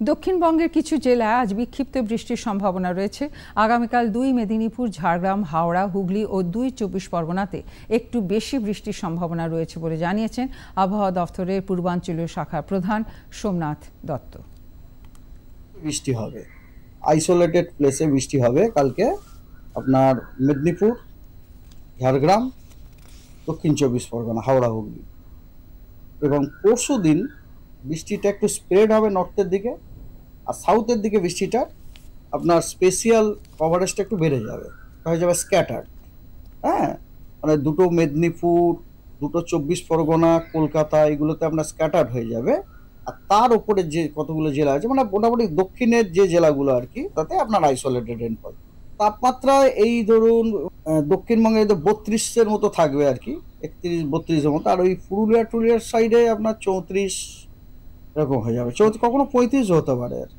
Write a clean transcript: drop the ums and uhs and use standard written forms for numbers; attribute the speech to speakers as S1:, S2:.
S1: দক্ষিণবঙ্গের কিছু জেলায় আজ বিক্ষিপ্ত বৃষ্টির সম্ভাবনা রয়েছে। আগামীকাল 2 মেদিনীপুর, ঝাড়গ্রাম, হাওড়া, হুগলি ও 2 চব্বিশ পরগনাতে একটু বেশি বৃষ্টির সম্ভাবনা রয়েছে বলে জানিয়েছেন আবহাওয়া দফতরের পূর্বাঞ্চলীয় শাখার প্রধান সোমনাথ দত্ত।
S2: বৃষ্টি হবে, আইসোলেটেড প্লেসে বৃষ্টি হবে কালকে আপনার মেদিনীপুর, ঝাড়গ্রাম, দক্ষিণ চব্বিশ পরগনা, হাওড়া, হুগলি। এবং পরশু দিন বৃষ্টিটা একটু স্প্রেড হবে নর্থের দিকে, আর সাউথের দিকে বৃষ্টিটা আপনার স্পেশিয়াল কভারেজটা একটু বেড়ে যাবে, হয়ে যাবে স্ক্যাটার্ড। হ্যাঁ, মানে দুটো মেদিনীপুর, দুটো চব্বিশ পরগনা, কলকাতা, এগুলোতে আপনার স্ক্যাটার্ড হয়ে যাবে। আর তার উপরে যে কতগুলো জেলা আছে, মানে মোটামুটি দক্ষিণের যে জেলাগুলো আর কি, তাতে আপনার আইসোলেটেড রেনফল। তাপমাত্রা এই ধরুন দক্ষিণবঙ্গে 32-এর মতো থাকবে আর কি, 31-32-এর মতো। আর ওই পুরুলিয়ার সাইডে আপনার 34 এরকম হয়ে যাবে, কখনো 35 হতে পারে আর